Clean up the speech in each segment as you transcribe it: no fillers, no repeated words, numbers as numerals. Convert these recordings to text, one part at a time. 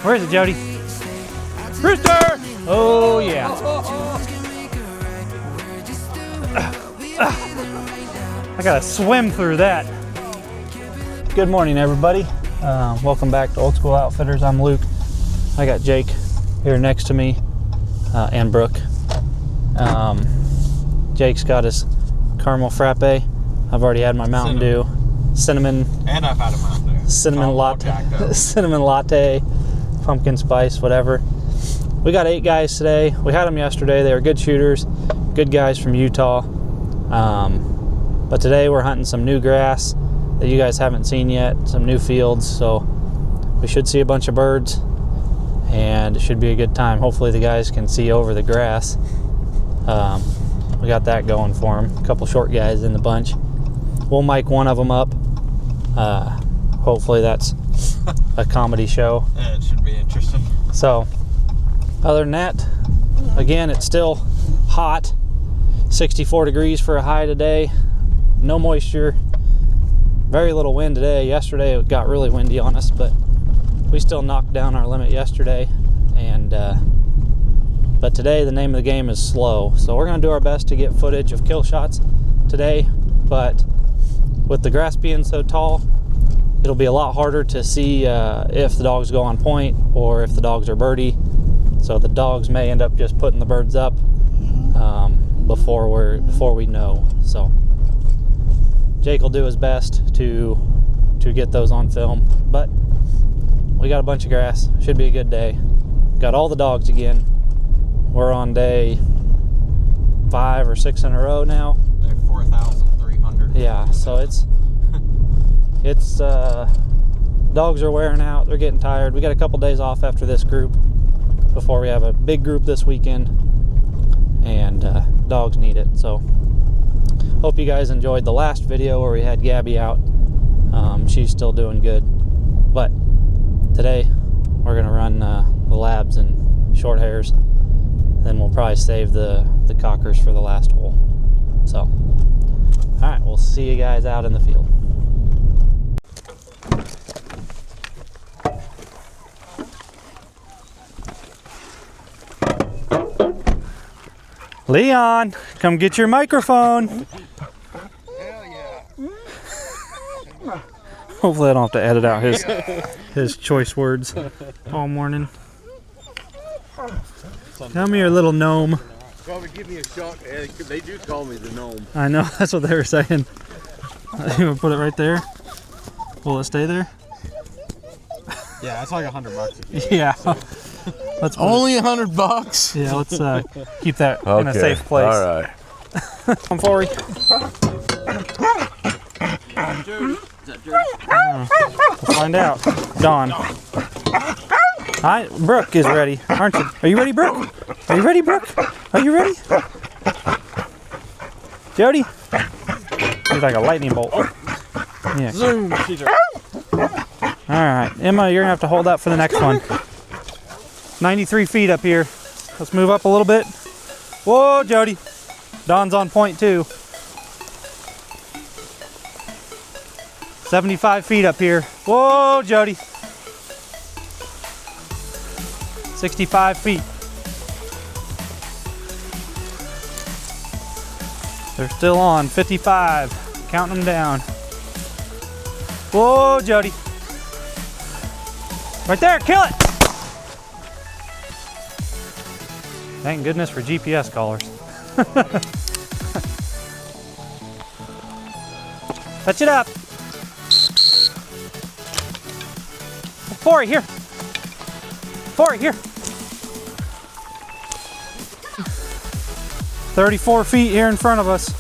Where is it, Jody? Rooster! Oh, yeah. I gotta swim through that. Good morning, everybody. Welcome back to Old School Outfitters. I'm Luke. I got Jake here next to me, and Brooke. Jake's got his caramel frappe. I've already had my Mountain Dew. Cinnamon. And I've had a Mountain Dew. Cinnamon latte. Pumpkin spice, whatever. We got 8 guys today. We had them yesterday. They were good shooters, good guys from Utah. But today we're hunting some new grass that you guys haven't seen yet, some new fields. So we should see a bunch of birds and it should be a good time. Hopefully the guys can see over the grass. We got that going for them. A couple short guys in the bunch. We'll mic one of them up. Hopefully that's a comedy show. Yeah, it should be interesting. So, other than that, again, it's still hot. 64 degrees for a high today. No moisture. Very little wind today. Yesterday it got really windy on us, but we still knocked down our limit yesterday. And but today the name of the game is slow. So we're gonna do our best to get footage of kill shots today. But with the grass being so tall, it'll be a lot harder to see if the dogs go on point or if the dogs are birdie. So the dogs may end up just putting the birds up before we know. So Jake will do his best to get those on film. But we got a bunch of grass. Should be a good day. Got all the dogs again. We're on day 5 or 6 in a row now. Day 4,300. Yeah, so it's dogs are wearing out. They're getting tired. We got a couple days off after this group before we have a big group this weekend, and dogs need it. So hope you guys enjoyed the last video where we had Gabby out. She's still doing good, but today we're gonna run the labs and short hairs. Then we'll probably save the cockers for the last hole. So all right, we'll see you guys out in the field. Leon, come get your microphone. Hell yeah. Hopefully I don't have to edit out his choice words all morning. Come here, little gnome. Probably give me a shot. They do call me the gnome. I know, that's what they were saying. You want to put it right there? Will it stay there? Yeah, that's like $100. Yeah. Let's only $100. Yeah, let's keep that in a safe place. All right. Come forward. We'll find out. Dawn. Hi, Brooke is ready, aren't you? Are you ready, Brooke? Are you ready, Brooke? Are you ready? Jody? He's like a lightning bolt. Yeah. Zoom. All right, Emma, you're gonna have to hold up for the next one. 93 feet up here. Let's move up a little bit. Whoa, Jody. Dawn's on point too. 75 feet up here. Whoa, Jody. 65 feet. They're still on. 55. Counting them down. Whoa, Jody. Right there, kill it! Thank goodness for GPS callers. Touch it up. Forey, here. Forey, here. 34 feet here in front of us.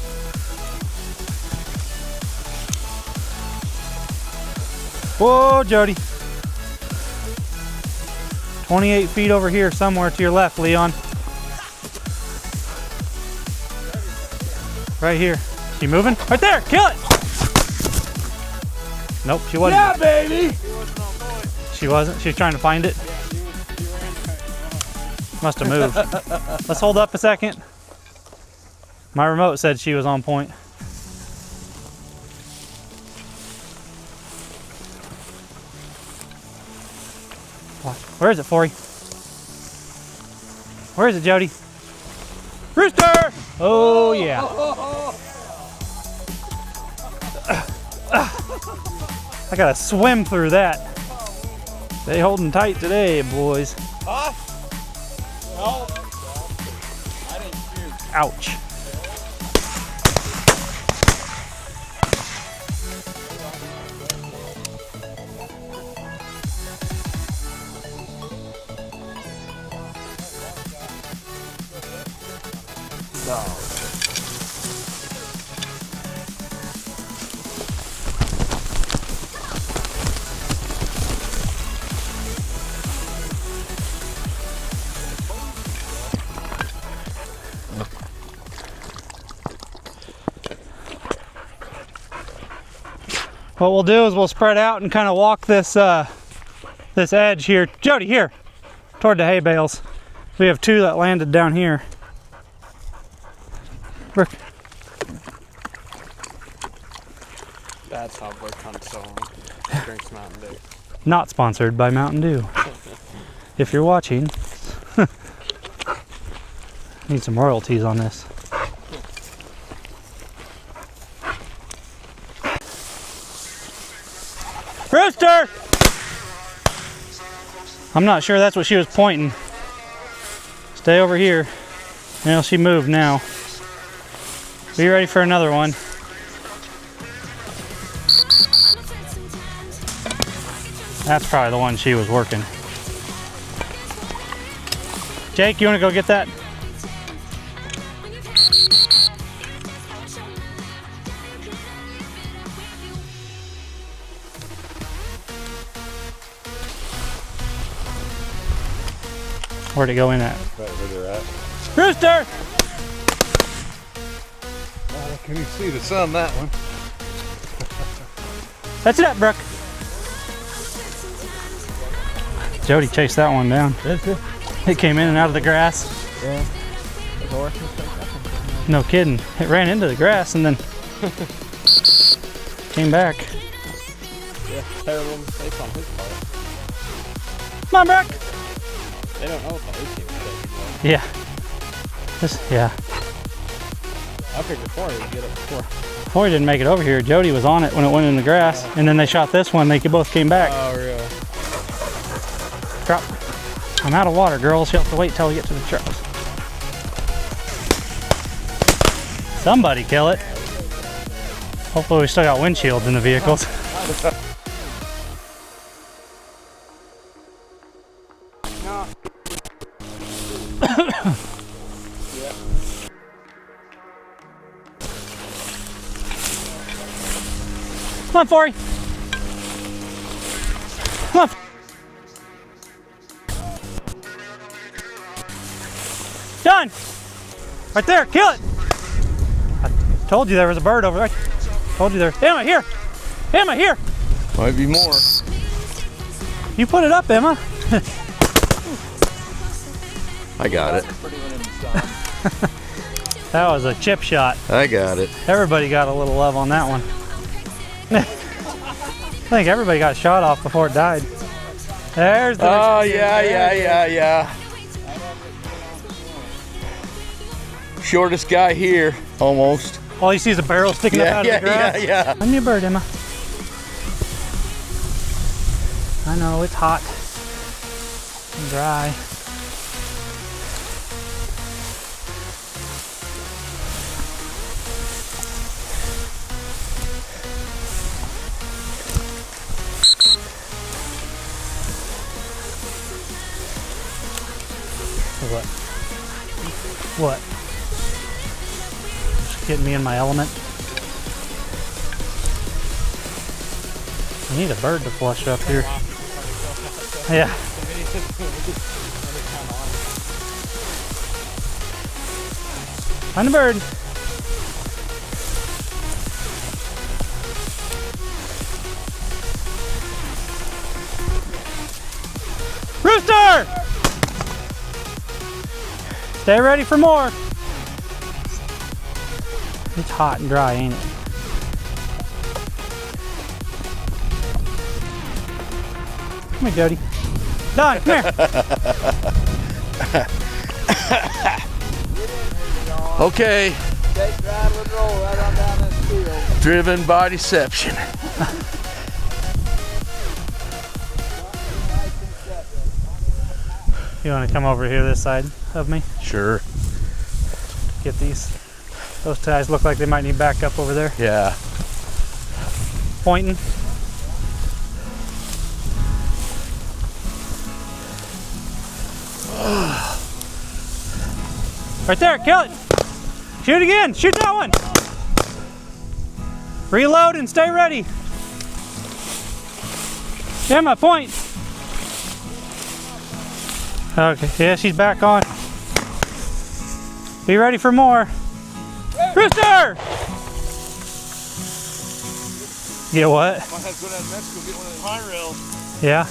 Whoa, Jody. 28 feet over here somewhere to your left, Leon. Right here. She moving? Right there, kill it! Nope, she wasn't. Yeah, baby! She wasn't? She was trying to find it? Must have moved. Let's hold up a second. My remote said she was on point. Where is it, Forey? Where is it, Jody? Rooster! Oh, yeah. I gotta swim through that. They holding tight today, boys. Huh? No. I didn't shoot. Ouch. What we'll do is we'll spread out and kind of walk this this edge here. Jody, here, toward the hay bales. We have two that landed down here. Brooke. That's how Brooke hunts song. Drinks Mountain Dew. Not sponsored by Mountain Dew. If you're watching, need some royalties on this. Rooster! I'm not sure that's what she was pointing. Stay over here. Well, she moved now. Be ready for another one. That's probably the one she was working. Jake, you want to go get that? Where'd it go in at? Right where they're at. Rooster! Oh, can you see the sun, that one? That's it, Brooke. Jody chased that one down. It came in and out of the grass. Yeah. No kidding. It ran into the grass and then came back. Yeah, terrible mistake on his part. Come on, Brooke. They don't know about 18 mistakes. Yeah. Yeah. I figured Corey would get it before. Corey didn't make it over here. Jody was on it when it went in the grass, and then they shot this one. They both came back. Oh, really? Drop. I'm out of water, girls. You'll have to wait till we get to the trucks. Somebody kill it. Hopefully we still got windshields in the vehicles. Come on, Forey. Come on. Done. Right there. Kill it. I told you there was a bird over there. Told you there. Emma, here. Emma, here. Might be more. You put it up, Emma. I got it. That was a chip shot. I got it. Everybody got a little love on that one. I think everybody got shot off before it died. There's the. Oh, yeah. Shortest guy here, almost. All you see is a barrel sticking up out of the grass. Yeah. I'm your bird, Emma. I know, it's hot and dry. What? What? Just getting me in my element. I need a bird to flush up here. Yeah. Find a bird. Rooster! Stay ready for more. It's hot and dry, ain't it? Come here, Jody. Don, come here. Okay. Take, drive, and roll right on down this field. Driven by deception. You want to come over here this side of me? Sure. Get these. Those ties look like they might need backup over there. Yeah. Pointing. Right there, kill it. Shoot again, shoot that one. Reload and stay ready. Emma, point. Okay, yeah, she's back on. Be ready for more. Rooster! Get what? Might have to go down to Mexico and get one of the high rails. Yeah.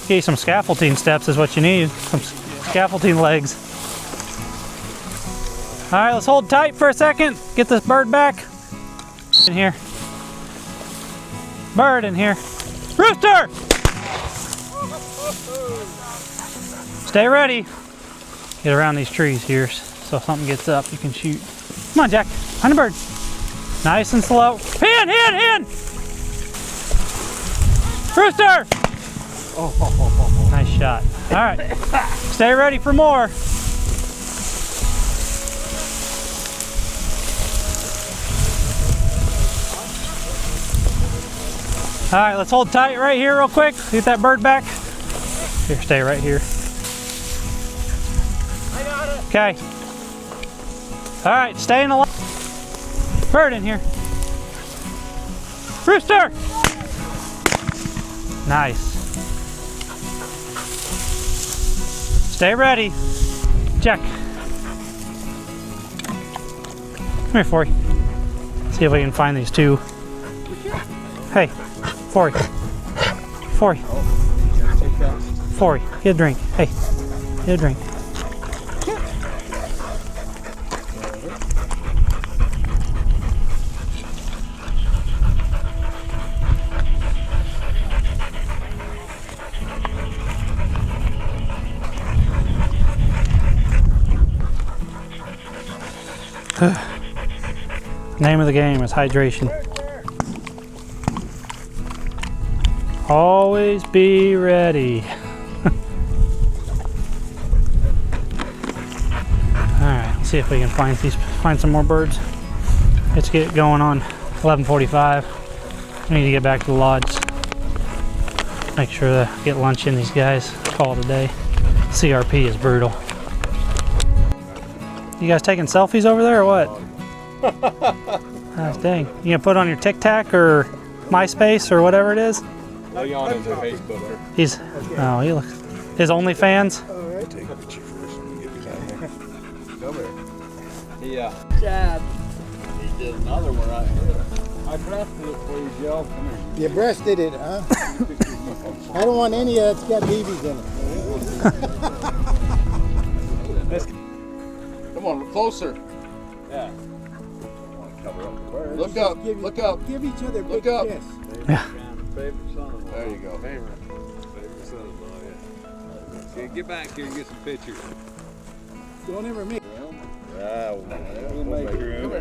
Get you some scaffolding steps is what you need. Some scaffolding legs. All right, let's hold tight for a second. Get this bird back. In here. Bird in here. Rooster! Stay ready. Get around these trees here so if something gets up, you can shoot. Come on, Jack. Find a bird. Nice and slow. Hen! Rooster! Oh. Nice shot. All right. Stay ready for more. All right, let's hold tight right here real quick. Get that bird back. Here, stay right here. I got it. Okay. All right, stay in the line. Bird in here. Rooster! Nice. Stay ready. Check. Come here, Forey. See if we can find these two. Hey, Forey. Forey. Forey, get a drink. Hey, get a drink. Name of the game is hydration. Always be ready. Alright, let's see if we can find some more birds. Let's get going on 11:45. We need to get back to the lodge. Make sure to get lunch in these guys. Call it a day. CRP is brutal. You guys taking selfies over there or what? Gosh dang. You gonna put on your TikTok or MySpace or whatever it is? Log on into Facebook. He's, oh, he looks, his OnlyFans? Take a picture first and get these out here. Come here. Yeah. Chad. He did another one right here. I breasted it for you, Joe. Come here. You breasted it, huh? I don't want any that's got BBs in it. Come on, look closer. Yeah. Look up. Look up. Give each other a Look big up. kiss. Yeah. Favorite son-in-law. There you go. Favorite son-in-law, yeah. Okay, get back here and get some pictures. Don't ever make. We'll make room.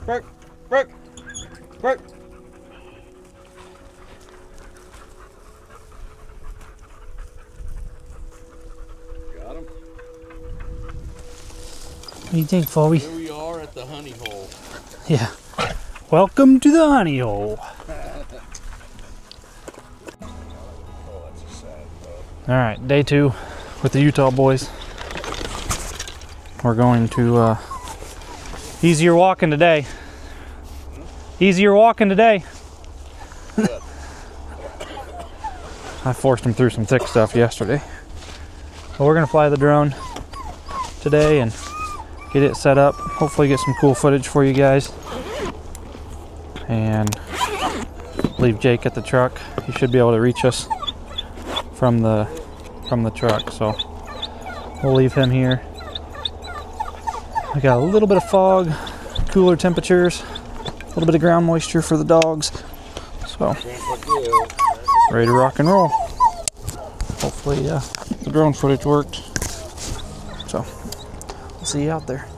Brick! Brick! Brick! Got him. What do you think, Phoebe? Here we are at the honey hole. Yeah. Welcome to the honey hole. All right, day 2 with the Utah boys. We're going to easier walking today. Easier walking today. I forced them through some thick stuff yesterday. But we're gonna fly the drone today and get it set up. Hopefully get some cool footage for you guys. And leave Jake at the truck. He should be able to reach us from the truck, so we'll leave him here. We got a little bit of fog, cooler temperatures, a little bit of ground moisture for the dogs, so ready to rock and roll. Hopefully the drone footage worked, so we'll see you out there.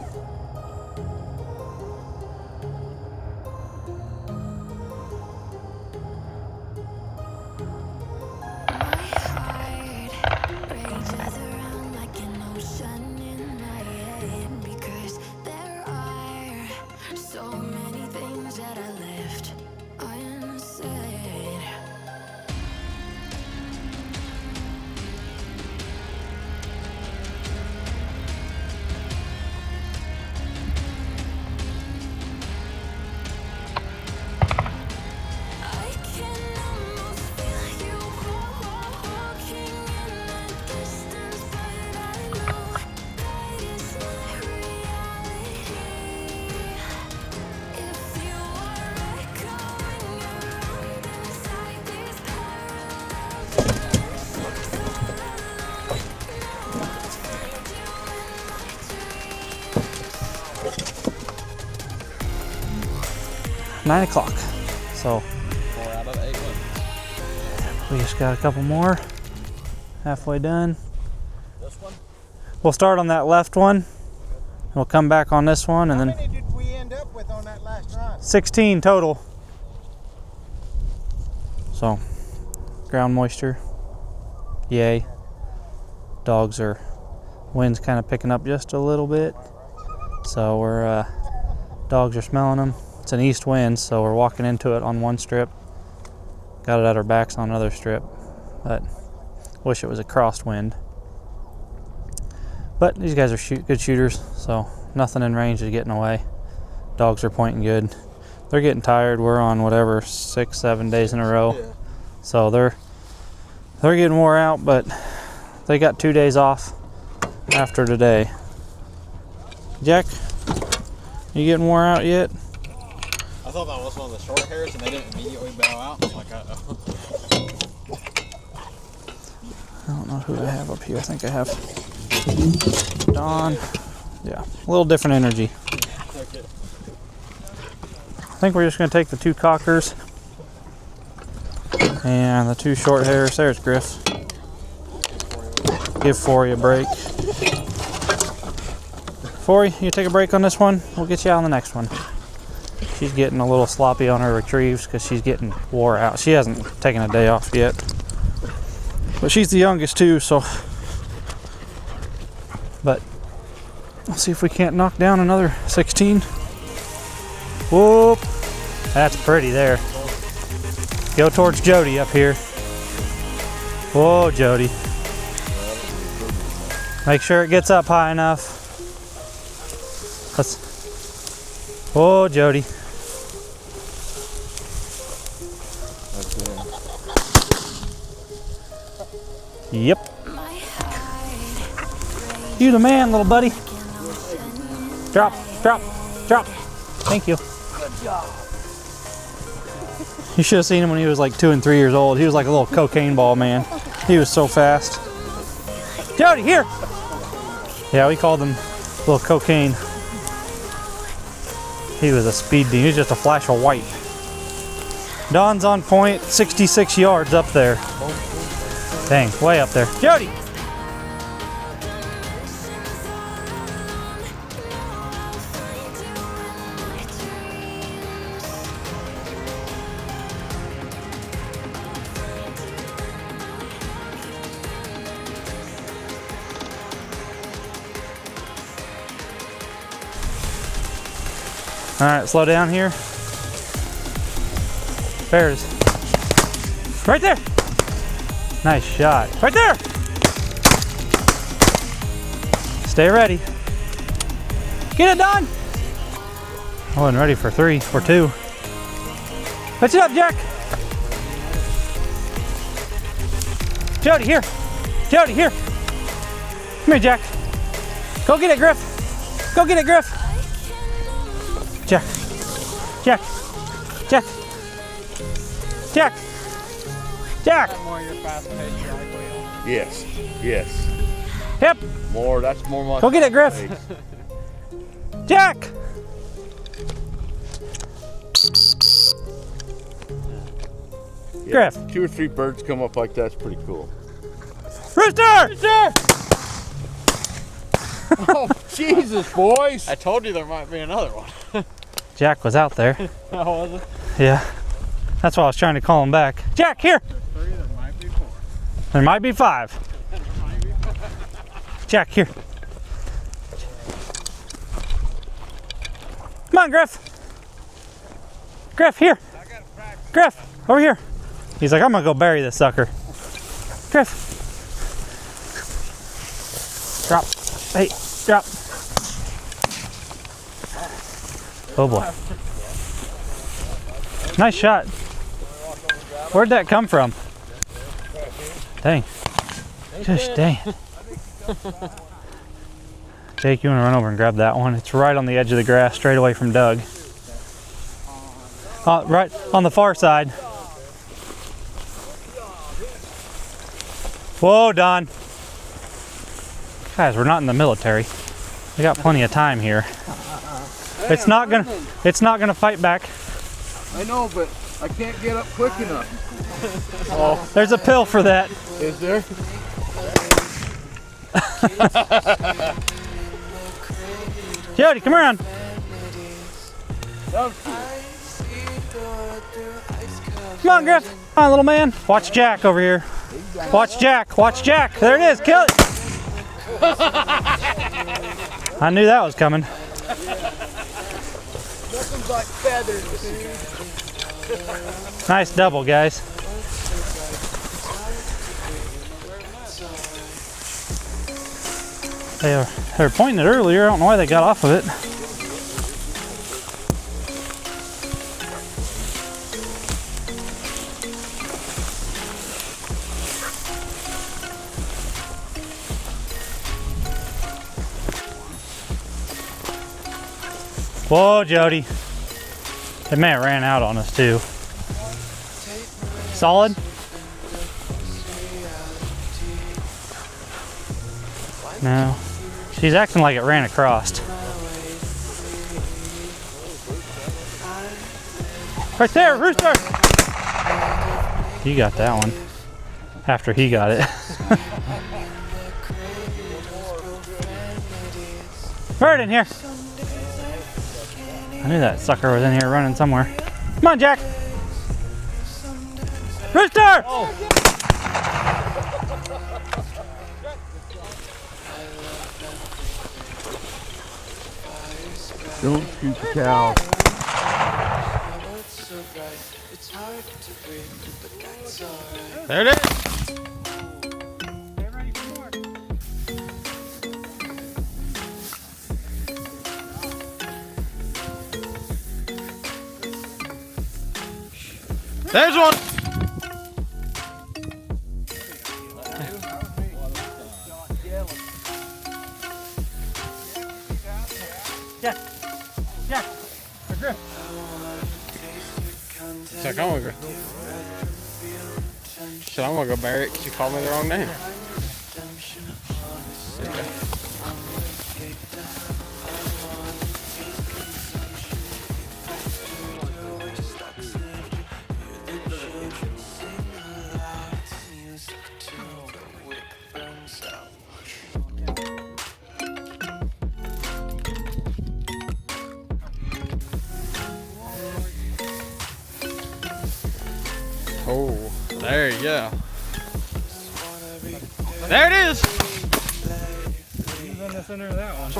Nine o'clock. So 4 out of 8 wins. we just got a couple more. Halfway done. This one? We'll start on that left one. We'll come back on this one, and How then many did we end up with on that last run? 16 total. So ground moisture, yay. Dogs are, wind's kind of picking up just a little bit, so we're dogs are smelling them. It's an east wind, so we're walking into it on one strip. Got it at our backs on another strip, but wish it was a crosswind. But these guys are good shooters, so nothing in range is getting away. Dogs are pointing good. They're getting tired. We're on whatever 6-7 days in a row, so they're getting wore out. But they got 2 days off after today. Jack, you getting wore out yet? I thought that was one of the short hairs and they didn't immediately bow out. I'm like, uh-oh. I don't know who I have up here. I think I have Don. Yeah, a little different energy. I think we're just going to take the 2 cockers and the 2 short hairs. There's Griff. Give Forey a break. Forey, you take a break on this one. We'll get you out on the next one. She's getting a little sloppy on her retrieves because she's getting wore out. She hasn't taken a day off yet. But she's the youngest too, so. But let's see if we can't knock down another 16. Whoop. That's pretty there. Go towards Jody up here. Whoa, Jody. Make sure it gets up high enough. Let's. Whoa, Jody. Yep. You the man, little buddy. Drop, drop, drop. Thank you. Good job. You should have seen him when he was like 2 and 3 years old. He was like a little cocaine ball, man. He was so fast. Jody, here. Yeah, we called him little cocaine. He was a speed demon. He was just a flash of white. Don's on point, 66 yards up there. Dang, way up there. Jody! All right, slow down here. There it is. Right there. Nice shot. Right there. Stay ready. Get it done. I wasn't ready for 3 or 2. Pitch it up, Jack. Jody, here. Jody, here. Come here, Jack. Go get it, Griff. Go get it, Griff. Jack. Jack. Jack. Jack. Jack. More your fast pace, you're like, Yes. Yes. Hip. More. That's more my. Go get it, Griff. Jack. Yeah, Griff. 2 or 3 birds come up like that's pretty cool. Rooster. Rooster. Oh, Jesus, boys. I told you there might be another one. Jack was out there. Oh, was it? Yeah. That's why I was trying to call him back. Jack, here. 3, there might be 4. There might be 5. Jack, here. Come on, Griff. Griff, here. Griff, over here. He's like, I'm gonna go bury this sucker. Griff. Drop. Hey, drop. Oh boy. Nice shot. Where'd that come from? Dang. Gosh dang. Jake, you want to run over and grab that one? It's right on the edge of the grass, straight away from Doug. Right on the far side. Whoa, Don. Guys, we're not in the military. We got plenty of time here. It's not gonna fight back. I know, but I can't get up quick enough. Oh, there's a pill for that. Is there? Jody, come around. Come on, Griff. Come on, little man. Watch Jack over here. Watch Jack. Watch Jack. There it is. Kill it. I knew that was coming. Nothing but feathers, dude. Nice double, guys. They were pointing it earlier. I don't know why they got off of it. Whoa, Jody. That man ran out on us too. Solid? No. She's acting like it ran across. Right there, rooster! You got that one. After he got it. Bird in here. I knew that sucker was in here running somewhere. Come on, Jack. Rooster! Oh. Don't shoot the cow. There it is. There's one. Jack. Jack. Griff. Check, I'm gonna go. Shit, I'm gonna go bury it because you called me the wrong name. Oh, there you go. There it is. Who's in the center of that one?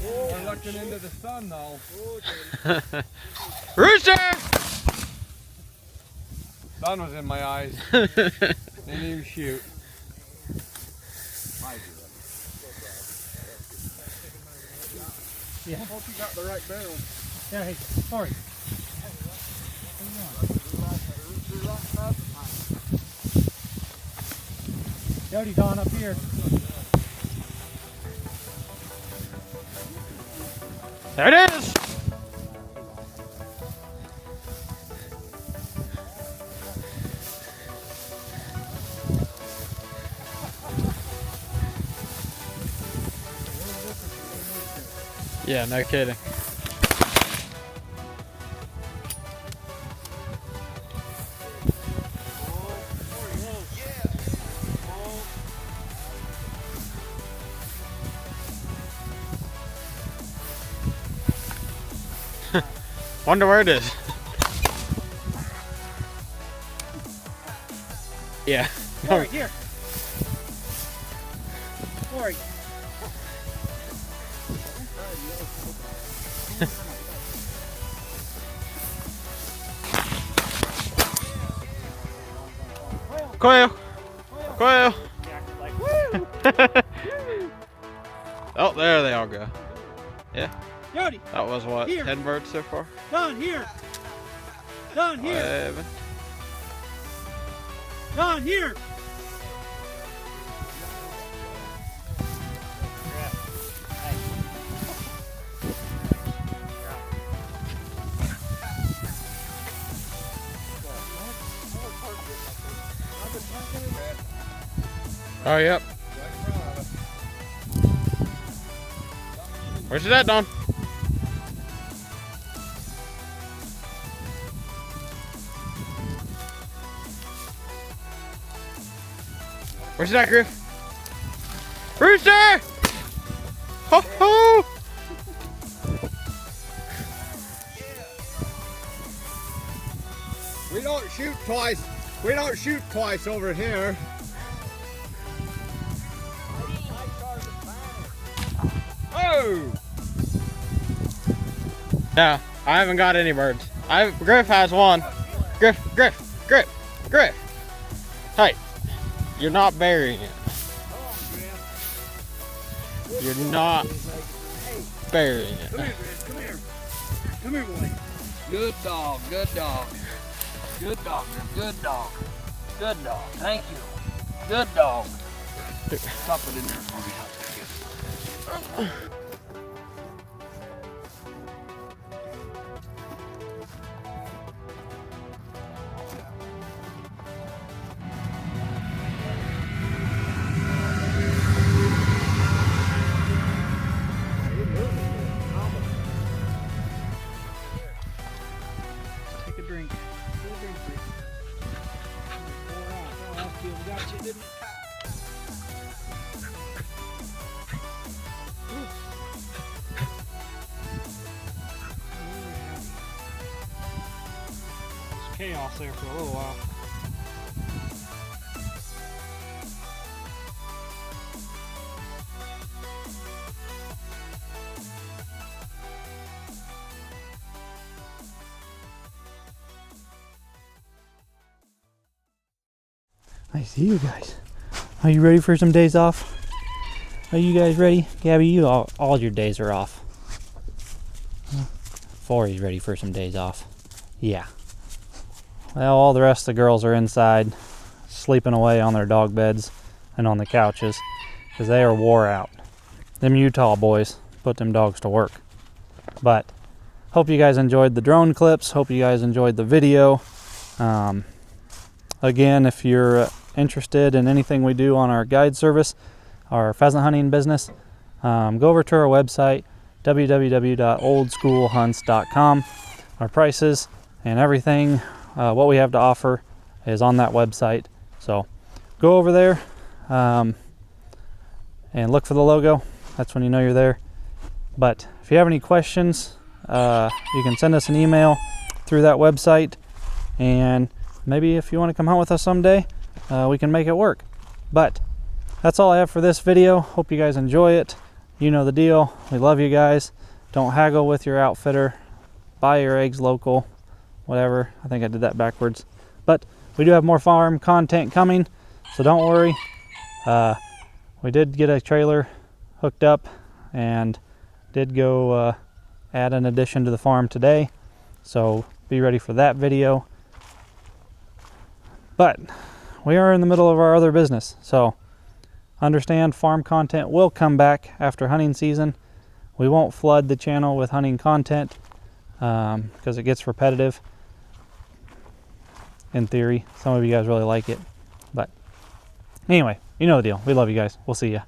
We're looking into the sun though. Rooster! Sun was in my eyes. Didn't even shoot. Yeah. Hope you got the right barrel. Yeah, hey, sorry. Jody's on up here. There it is! Yeah, no kidding. Wonder where it is. Yeah. Corey, here. Corey. Quail! Quail! Oh, there they all go. Yeah. Jody, That was what? Here. 10 birds so far? Don, here. Don, here. 11. Don, here. Oh, yep. Where's it at, Don? Where's it at, Griff? Rooster! Ho ho! We don't shoot twice. We don't shoot twice over here. Oh! Yeah, I haven't got any birds. Griff has one. Griff. Hey, you're not burying it. You're not burying it. Come here. Come here, boy. Good dog. Good dog. Good dog. Good dog. Good dog. Thank you. Good dog. Stop it in there for me. Take a drink. Got you, didn't it? It's chaos there for a little while. I see you guys. Are you ready for some days off? Are you guys ready? Gabby, you all your days are off. Forey's ready for some days off. Yeah. Well, all the rest of the girls are inside, sleeping away on their dog beds and on the couches, because they are wore out. Them Utah boys put them dogs to work. But hope you guys enjoyed the drone clips. Hope you guys enjoyed the video. Again, if you're interested in anything we do on our guide service, our pheasant hunting business, go over to our website, www.oldschoolhunts.com. Our prices and everything, what we have to offer is on that website. So go over there and look for the logo. That's when you know you're there. But if you have any questions, you can send us an email through that website, and maybe if you want to come hunt with us someday, we can make it work. But that's all I have for this video. Hope you guys enjoy it. You know the deal. We love you guys. Don't haggle with your outfitter. Buy your eggs local. Whatever. I think I did that backwards. But we do have more farm content coming, so don't worry. We did get a trailer hooked up and did go add an addition to the farm today. So be ready for that video. But we are in the middle of our other business, so Understand farm content will come back after hunting season. We won't flood the channel with hunting content because it gets repetitive. In theory, some of you guys really like it. But anyway, you know the deal. We love you guys. We'll see ya.